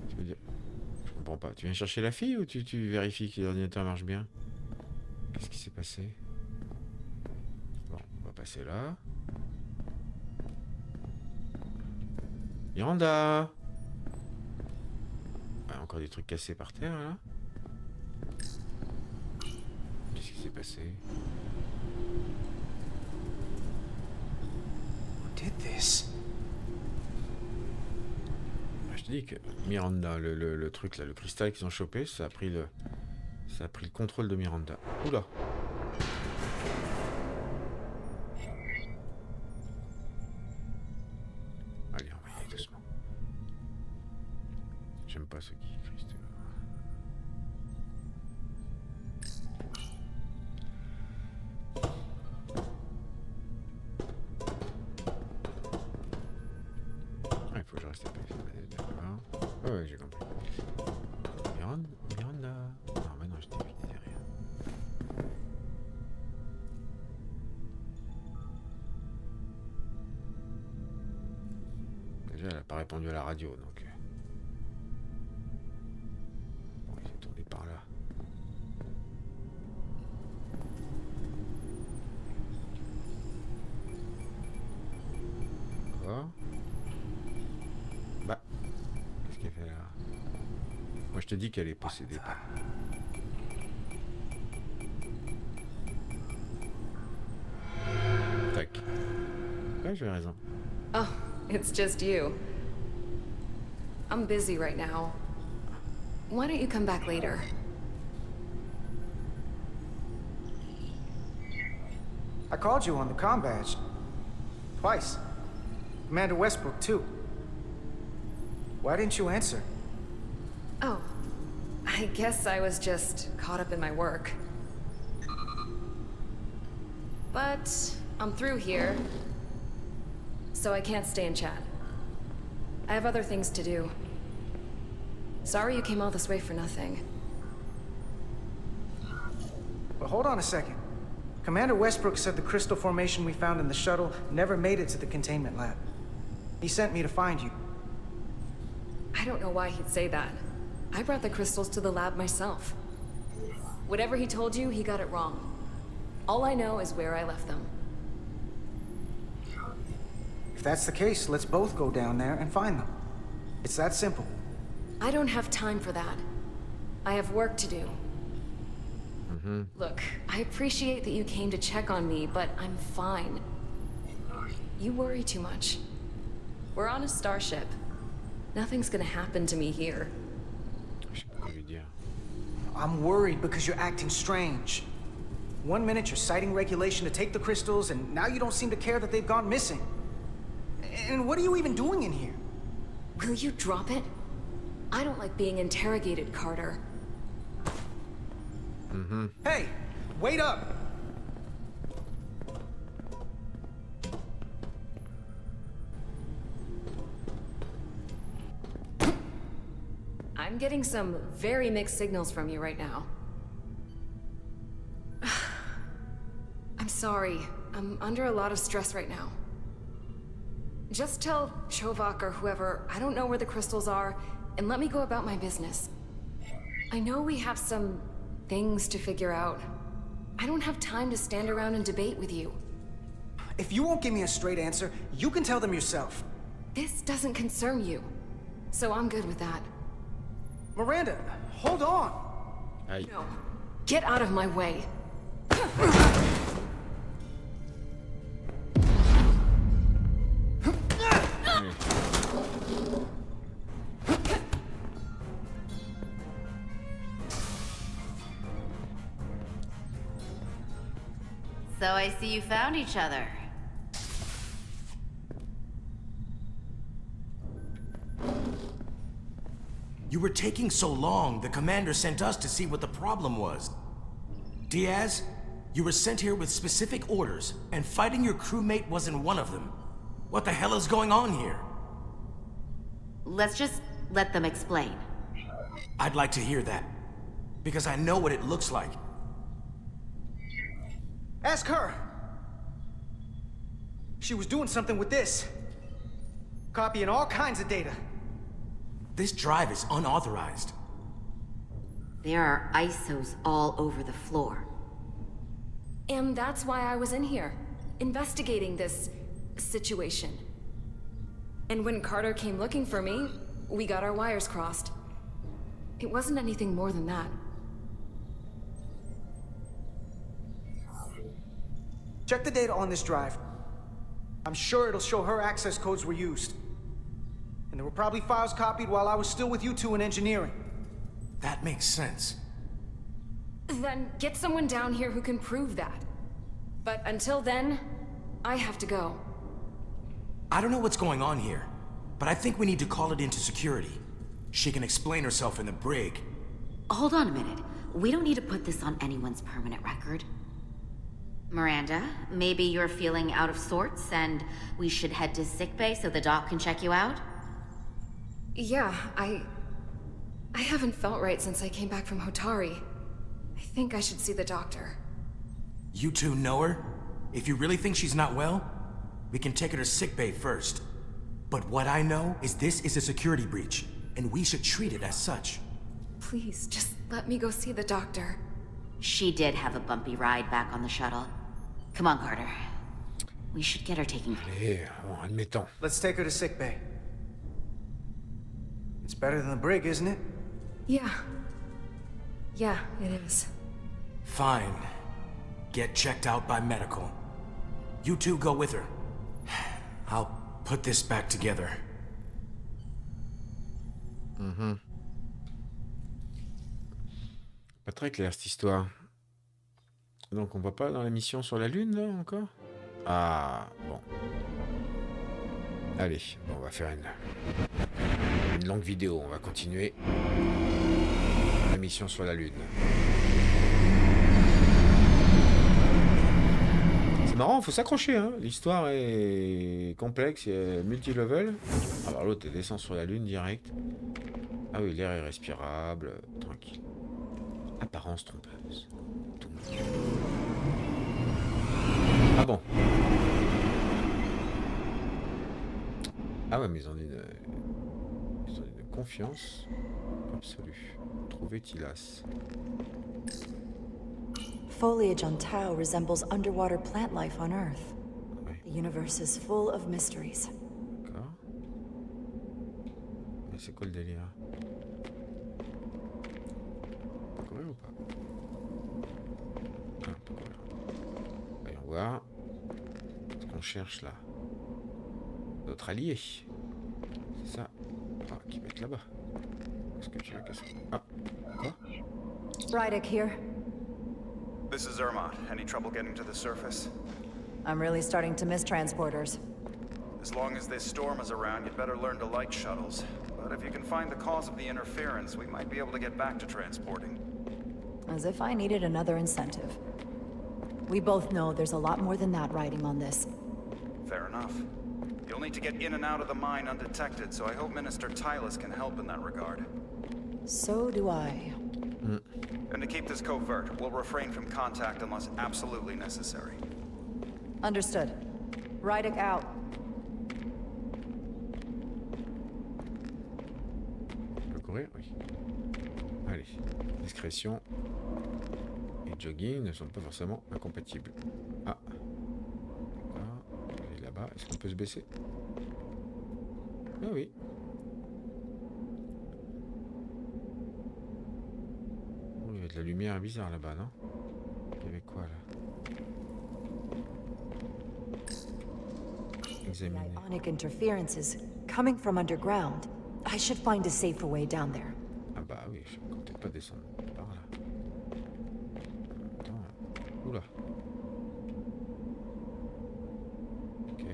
Tu veux dire... Je comprends pas. Tu viens chercher la fille ou tu vérifies que l'ordinateur marche bien? Qu'est-ce qui s'est passé? Bon, on va passer là. Miranda! Ouais, encore des trucs cassés par terre, là. Qu'est-ce qui s'est passé? Who did this? Je te dis que Miranda, le truc là, le cristal qu'ils ont chopé, ça a pris le contrôle de Miranda. Oula. Allez, on va y aller doucement. J'aime pas ce qui cristal. Il faut que je reste à paix. D'accord. Oh, ouais, j'ai compris. Miranda. Non, mais non, je t'ai vu derrière. Déjà, elle n'a pas répondu à la radio, donc... Bon, il est tourné par là. D'accord. Bah, qu'est-ce qu'elle fait là? Moi je te dis qu'elle est possédée par... Tac. Ouais, j'avais raison. Oh, it's just you. I'm busy right now. Why don't you come back later? I called you on the comm badge. Twice. Commander Westbrook, too. Why didn't you answer? Oh, I guess I was just caught up in my work. But I'm through here, so I can't stay and chat. I have other things to do. Sorry you came all this way for nothing. But hold on a second. Commander Westbrook said the crystal formation we found in the shuttle never made it to the containment lab. He sent me to find you. I don't know why he'd say that. I brought the crystals to the lab myself. Whatever he told you, he got it wrong. All I know is where I left them. If that's the case, let's both go down there and find them. It's that simple. I don't have time for that. I have work to do. Look, I appreciate that you came to check on me, but I'm fine. You worry too much. We're on a starship. Nothing's gonna happen to me here. I'm worried because you're acting strange. One minute you're citing regulation to take the crystals, and now you don't seem to care that they've gone missing. And what are you even doing in here? Will you drop it? I don't like being interrogated, Carter. Hey, wait up! I'm getting some very mixed signals from you right now. I'm sorry. I'm under a lot of stress right now. Just tell Chovak or whoever I don't know where the crystals are, and let me go about my business. I know we have some things to figure out. I don't have time to stand around and debate with you. If you won't give me a straight answer, you can tell them yourself. This doesn't concern you, so I'm good with that. Miranda, hold on! No. Get out of my way. So I see you found each other. You were taking so long, the commander sent us to see what the problem was. Diaz, you were sent here with specific orders, and fighting your crewmate wasn't one of them. What the hell is going on here? Let's just let them explain. I'd like to hear that, because I know what it looks like. Ask her! She was doing something with this. Copying all kinds of data. This drive is unauthorized. There are ISOs all over the floor. And that's why I was in here, investigating this situation. And when Carter came looking for me, we got our wires crossed. It wasn't anything more than that. Check the data on this drive. I'm sure it'll show her access codes were used. And there were probably files copied while I was still with you two in engineering. That makes sense. Then get someone down here who can prove that. But until then, I have to go. I don't know what's going on here, but I think we need to call it into security. She can explain herself in the brig. Hold on a minute. We don't need to put this on anyone's permanent record. Miranda, maybe you're feeling out of sorts and we should head to sickbay so the doc can check you out? Yeah, I haven't felt right since I came back from Hotari. I think I should see the doctor. You two know her? If you really think she's not well, we can take her to sickbay first. But what I know is this is a security breach, and we should treat it as such. Please, just let me go see the doctor. She did have a bumpy ride back on the shuttle. Come on, Carter. We should get her taken care of. Allez, bon, admettons. Let's take her to sickbay. It's better than the brig, isn't it? Yeah. Yeah, it is. Fine. Get checked out by medical. You two go with her. I'll put this back together. Pas très clair cette histoire. Donc on va pas dans la mission sur la lune là encore? Ah bon. Allez, bon, on va faire une longue vidéo. On va continuer la mission sur la lune. C'est marrant, faut s'accrocher. Hein. L'histoire est complexe, multi-level. Alors l'autre descend sur la lune direct. Ah oui, l'air est respirable, tranquille. Apparence trompeuse. Tout mignon. Ah bon. Ah ouais, mais ils ont une confiance absolue. Trouver Tilas. Foliage on Tau resembles underwater plant life on Earth. Ouais. The universe is full of mysteries. D'accord. Mais c'est quoi le délire? On peut courir ou pas? Ah, on peut courir. Voyons voir. Ce qu'on cherche là. Notre allié. C'est ça. Ah, qui va être là-bas. Qu'est-ce que tu veux casser? Ah, quoi? Rydick here. This is Zermatt. Any trouble getting to the surface? I'm really starting to miss transporters. As long as this storm is around, you'd better learn to like shuttles. But if you can find the cause of the interference, we might be able to get back to transporting. As if I needed another incentive. We both know there's a lot more than that riding on this. Fair enough. You'll need to get in and out of the mine undetected, so I hope Minister Tylas can help in that regard. So do I. And to keep this covert, we'll refrain from contact unless absolutely necessary. Understood. Rydick out. On peut courir? Oui. Allez. Discrétion et jogging ne sont pas forcément incompatibles. Ah. D'accord. On est là-bas. Est-ce qu'on peut se baisser? Ah oui. Oh, il y a de la lumière bizarre là-bas, non? Il y avait quoi là? Examiner. Ionic interferences coming from underground. I should find a safer way down there. Ah bah oui, je ne comptais pas descendre par là. Attends. Oula. Ok.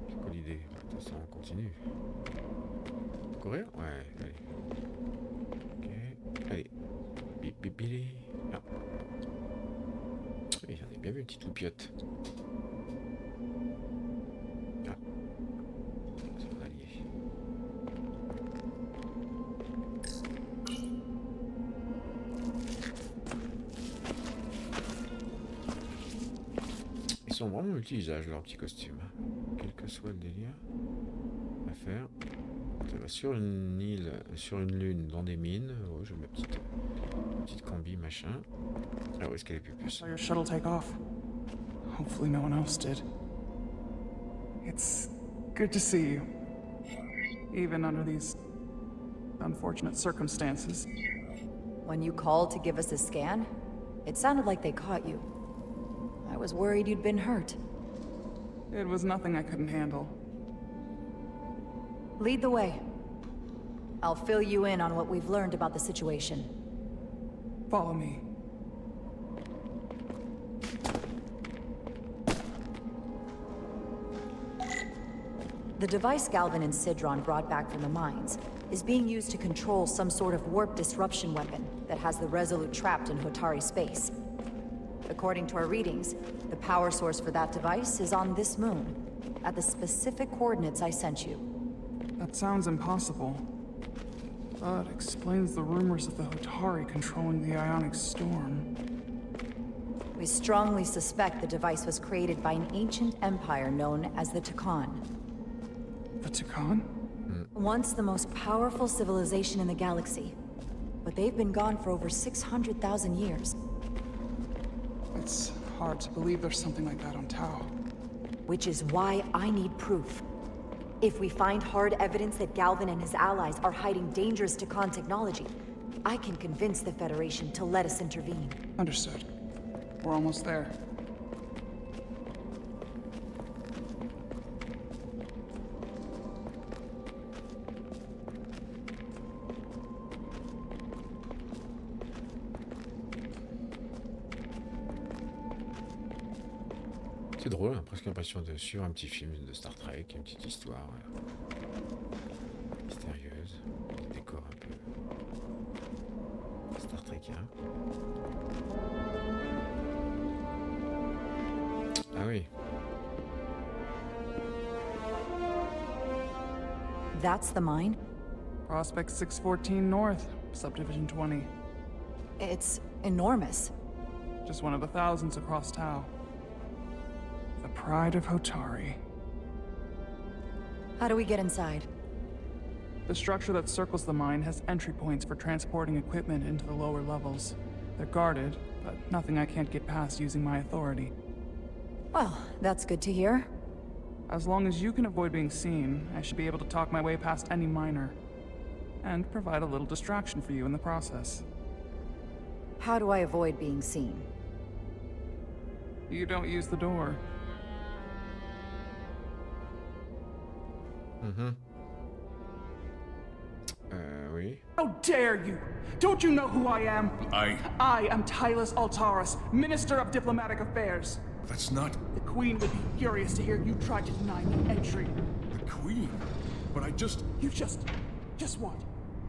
C'est quoi l'idée? Ça. continue. Courir? Ouais, allez. Ok, allez. Bip, bip, bip. Ah. Oui, j'en ai bien vu une petite loupiote. Ah. C'est un allié. Ils sont vraiment multi-usages, leurs petits costumes. Quel que soit le délire à faire. Ça va sur une île, sur une lune, dans des mines. Oh, j'ai ma petite combi, machin. Ah, où est-ce qu'elle est plus I saw your shuttle take off. Hopefully no one else did. It's good to see you. Even under these unfortunate circumstances. When you called to give us a scan, it sounded like they caught you. I was worried you'd been hurt. It was nothing I couldn't handle. Lead the way. I'll fill you in on what we've learned about the situation. Follow me. The device Galvin and Sidron brought back from the mines is being used to control some sort of warp disruption weapon that has the Resolute trapped in Hotari space. According to our readings, the power source for that device is on this moon, at the specific coordinates I sent you. That sounds impossible. But explains the rumors of the Hotari controlling the ionic storm. We strongly suspect the device was created by an ancient empire known as the Takan. The Takan? Once the most powerful civilization in the galaxy, but they've been gone for over 600,000 years. It's hard to believe there's something like that on Tau. Which is why I need proof. If we find hard evidence that Galvin and his allies are hiding dangerous Takan technology, I can convince the Federation to let us intervene. Understood. We're almost there. C'est drôle, hein, presque l'impression de suivre un petit film de Star Trek, une petite histoire mystérieuse, des décors un peu Star Trekien. Ah oui. That's the mine? Prospect 614 North, Subdivision 20. It's enormous. Just one of the thousands across Tau. The pride of Hotari. How do we get inside? The structure that circles the mine has entry points for transporting equipment into the lower levels. They're guarded, but nothing I can't get past using my authority. Well, that's good to hear. As long as you can avoid being seen, I should be able to talk my way past any miner. And provide a little distraction for you in the process. How do I avoid being seen? You don't use the door. Oui. How dare you! Don't you know who I am? I am Tylus Altaris, Minister of Diplomatic Affairs. That's not... The Queen would be furious to hear you tried to deny me entry. the Queen. But I just... You just what?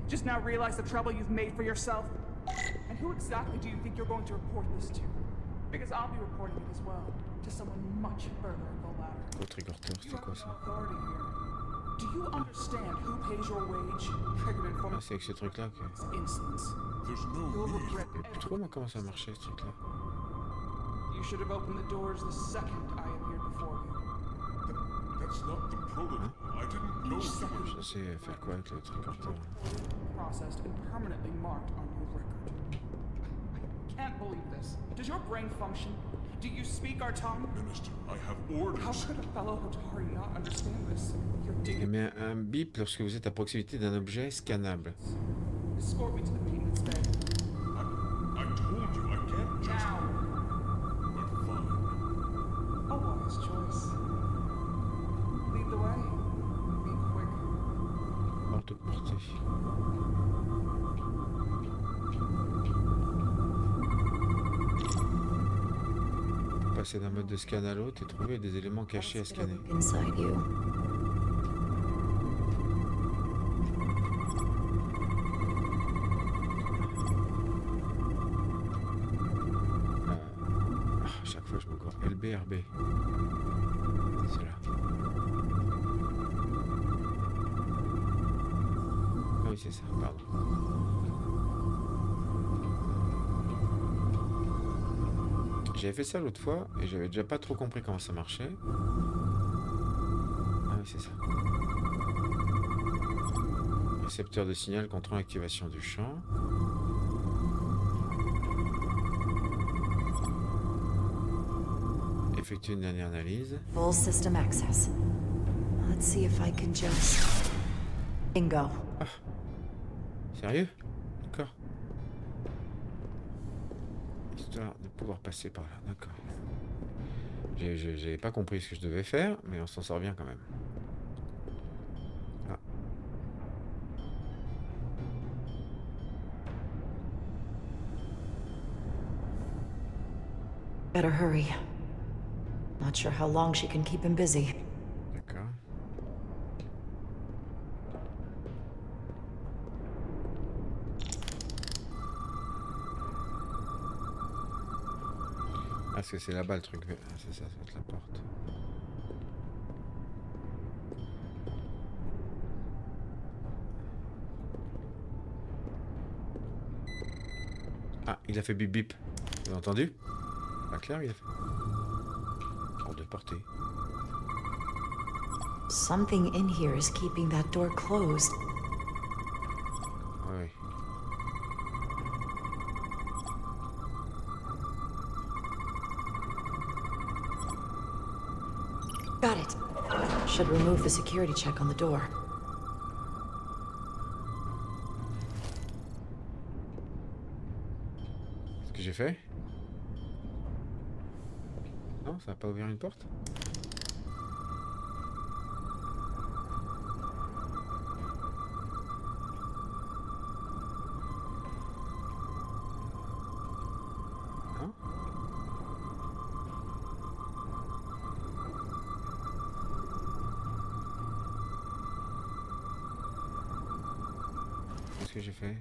Just now realize the trouble you've made for yourself? And who exactly do you think you're going to report this to? Because I'll be reporting it as well, to someone much further up the ladder. C'est quoi ça? Do you understand who pays your wage? Triggered Ah, information. c'est avec ce truc-là que... Insolence. There's no You'll need. regret Plus trop moi comment ça marchait ce truc-là. You should have opened the doors the second I appeared before you. That's not the protocol. I didn't know Each you second were... Je sais faire quoi avec le truc en processed and permanently marked on your record. I can't believe this. Does your brain function? Do you speak our tongue? Minister, I have orders. How could a fellow Hotari not understand this? Your Il dignity. met un bip lorsque vous êtes à proximité d'un objet scannable. Escort me to the meeting instead. I told you I can't just... Now. But fine. A wise choice. Lead the way. Be quick. Hors de portée. Passer d'un mode de scan à l'autre et trouver des éléments cachés à scanner. Inside you. BRB. Cela. Ah oui, c'est ça, pardon. J'avais fait ça l'autre fois et j'avais déjà pas trop compris comment ça marchait. Ah oui, c'est ça. Récepteur de signal contrôle l'activation du champ. Effectuer une dernière analyse. Full system access. Let's see if I can just... Bingo. Ah. Sérieux? D'accord. Histoire de pouvoir passer par là, d'accord. J'avais pas compris ce que je devais faire, mais on s'en sort bien quand même. Ah. Better hurry. Not sure how long she can keep him busy. D'accord. Ah, est-ce que c'est là-bas le truc? Ah, c'est ça, ça va être la porte. Ah, il a fait bip bip. Vous avez entendu? Pas clair, il a fait. Hors de portée. Something in here is keeping that door closed. Oui. Got it. Should remove the security check on the door. Ce que j'ai fait? Non, ça n'a pas ouvert une porte? Non? Qu'est-ce que j'ai fait?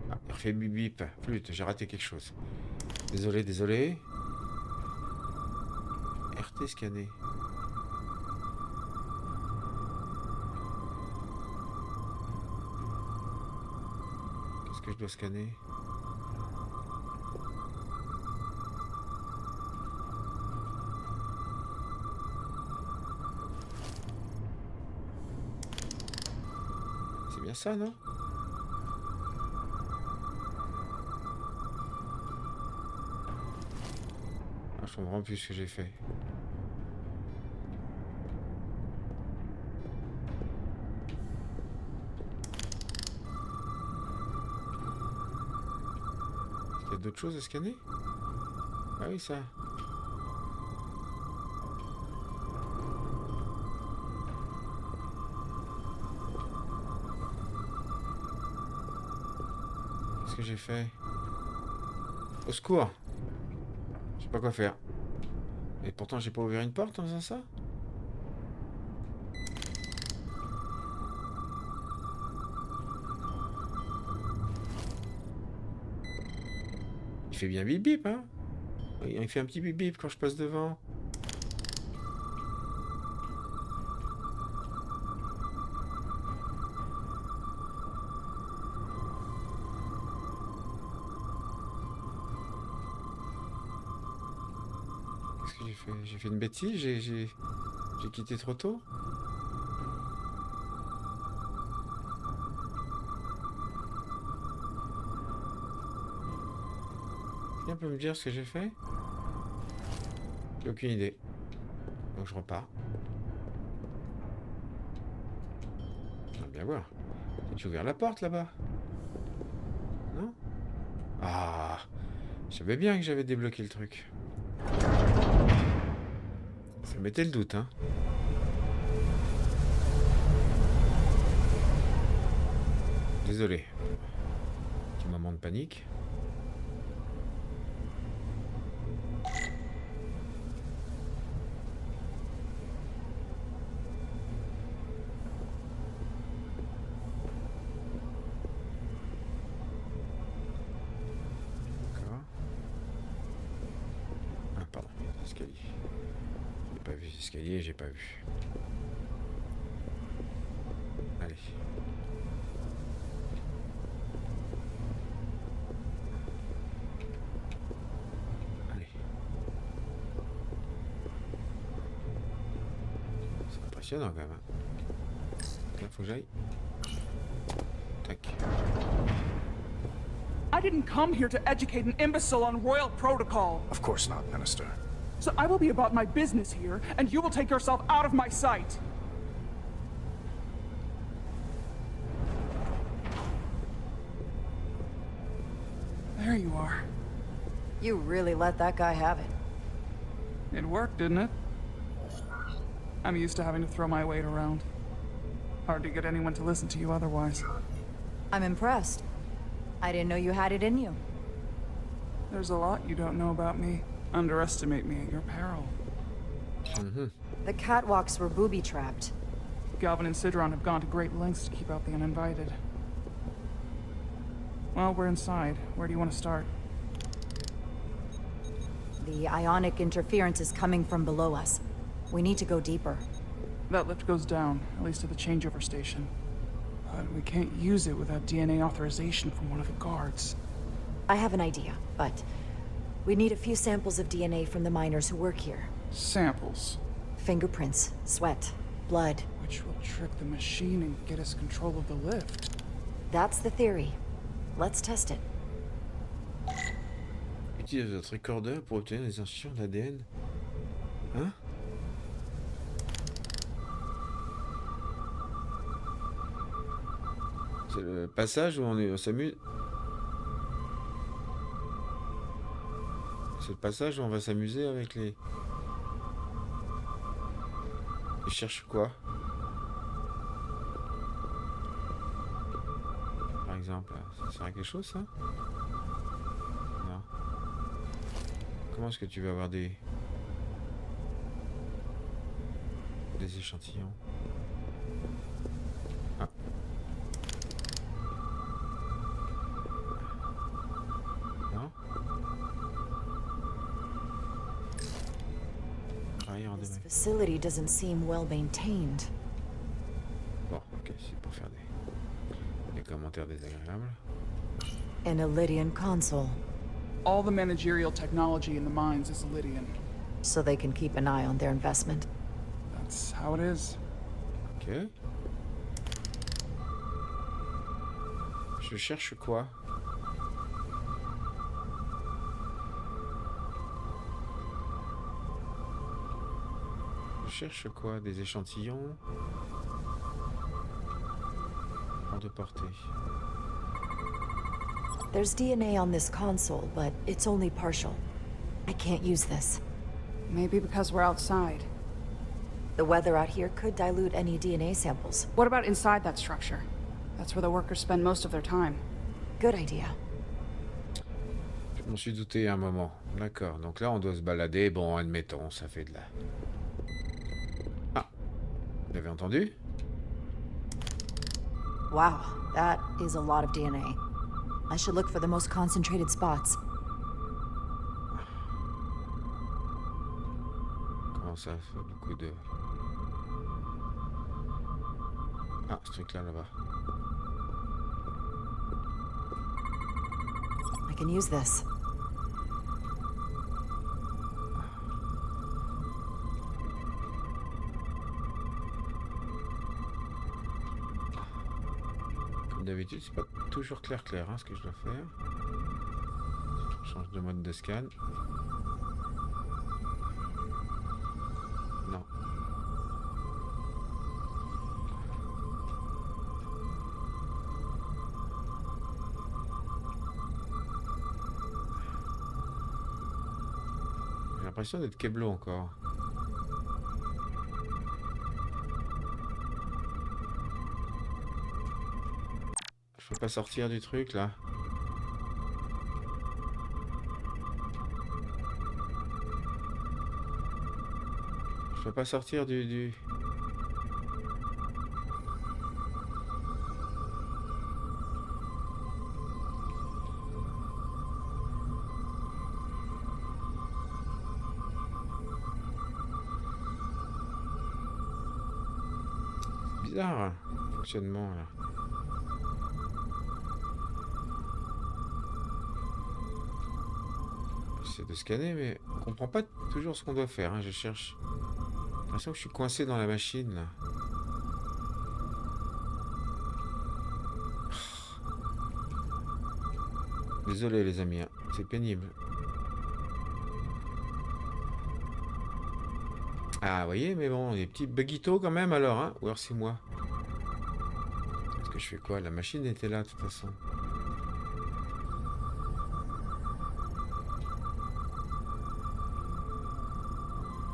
Ah, il refait bip bip. Flûte, j'ai raté quelque chose. Désolé, désolé. RT scanné. Qu'est-ce que je dois scanner? C'est bien ça, non? Ah, je comprends plus ce que j'ai fait. Est-ce qu'il y a d'autres choses à scanner? Ah oui, ça. Qu'est-ce que j'ai fait? Au secours! Je sais pas quoi faire. Et pourtant, j'ai pas ouvert une porte en faisant ça? Il fait bien bip bip, hein? Il fait un petit bip bip quand je passe devant. Qu'est-ce que j'ai fait? J'ai fait une bêtise? J'ai quitté trop tôt? Quelqu'un peut me dire ce que j'ai fait? J'ai aucune idée. Donc je repars. On va bien voir. J'ai ouvert la porte là-bas. Non? Ah! Je savais bien que j'avais débloqué le truc. Ça mettait le doute, hein. Désolé. Petit moment de panique. escaliers. J'ai pas vu les escaliers, j'ai pas vu. Allez. Allez. C'est impressionnant quand même. Là, faut que j'aille. Tac. I didn't come here to educate an imbecile on royal protocol. Of course not, Minister. So I will be about my business here, and you will take yourself out of my sight. There you are. You really let that guy have it. It worked, didn't it? I'm used to having to throw my weight around. Hard to get anyone to listen to you otherwise. I'm impressed. I didn't know you had it in you. There's a lot you don't know about me. Underestimate me at your peril. The catwalks were booby-trapped. Galvin and Sidron have gone to great lengths to keep out the uninvited. Well, we're inside. Where do you want to start? The ionic interference is coming from below us. We need to go deeper. That lift goes down, at least to the changeover station. But we can't use it without DNA authorization from one of the guards. I have an idea, but we need a few samples of DNA from the miners who work here. Samples? Fingerprints, sweat, blood. Which will trick the machine and get us control of the lift. That's the theory. Let's test it. Utilisez votre recorder pour obtenir des échantillons d'ADN. Hein? C'est le passage où on s'amuse. C'est le passage où on va s'amuser avec les... Ils cherchent quoi? Par exemple, ça sert à quelque chose ça? Non. Comment est-ce que tu vas avoir des échantillons? Ah. Non? This facility doesn't seem well maintained. Bon, ok, c'est pour faire des commentaires désagréables. An Lydian console. All the managerial technology in the mines is Lydian. So they can keep an eye on their investment. That's how it is. Ok. Je cherche quoi? Je cherche quoi? Des échantillons? Hors de portée. There's DNA on this console, but it's only partial. I can't use this. Maybe because we're outside. The weather out here could dilute any DNA samples. What about inside that structure? That's where the workers spend most of their time. Good idea. Je m'en suis douté un moment. D'accord, donc là on doit se balader. Bon, admettons, ça fait de la... Ah, vous l'avez entendu? Wow, that is a lot of DNA. I should look for the most concentrated spots. Comment ça fait beaucoup de... Ah, ce truc là-bas. I can use this. Comme d'habitude, c'est pas toujours clair hein, ce que je dois faire. Je change de mode de scan. Non. J'ai l'impression d'être Keblo encore. Je peux pas sortir du truc là. Je peux pas sortir du... bizarre, hein, le fonctionnement, là. J'essaie de scanner, mais on comprend pas toujours ce qu'on doit faire, hein. Je cherche... J'ai l'impression que je suis coincé dans la machine, là. Désolé, les amis, hein. C'est pénible. Ah, vous voyez, mais bon, des petits buggitos quand même, alors, hein. Ou alors c'est moi. Est-ce que je fais quoi? La machine était là, de toute façon.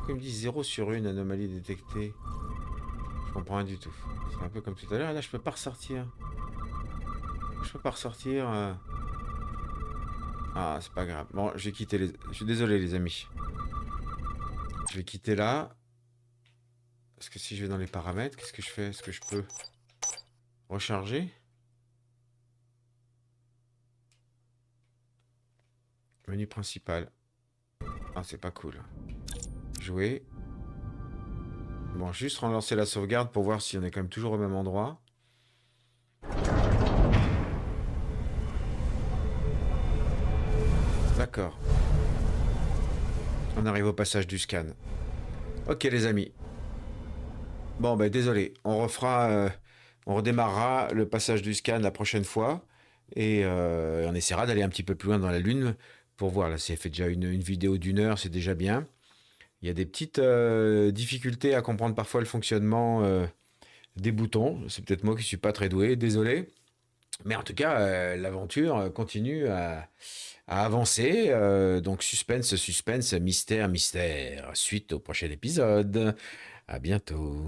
Il me dit 0 sur 1 anomalie détectée. Je comprends rien du tout. C'est un peu comme tout à l'heure. Et là, je peux pas ressortir. Je peux pas ressortir. Ah, c'est pas grave. Bon, je vais quitter les... Je suis désolé, les amis. Je vais quitter là. Parce que si je vais dans les paramètres, qu'est-ce que je fais? Est-ce que je peux recharger? Menu principal. Ah, c'est pas cool. Jouer. Bon, juste relancer la sauvegarde pour voir si on est quand même toujours au même endroit. D'accord. On arrive au passage du scan. Ok, les amis. Bon, ben désolé. On refera... on redémarrera le passage du scan la prochaine fois. Et on essaiera d'aller un petit peu plus loin dans la Lune pour voir. Là, c'est fait déjà une vidéo d'1 heure, c'est déjà bien. Il y a des petites difficultés à comprendre parfois le fonctionnement des boutons. C'est peut-être moi qui ne suis pas très doué, désolé. Mais en tout cas, l'aventure continue à avancer. Donc suspense, suspense, mystère, mystère. Suite au prochain épisode. À bientôt.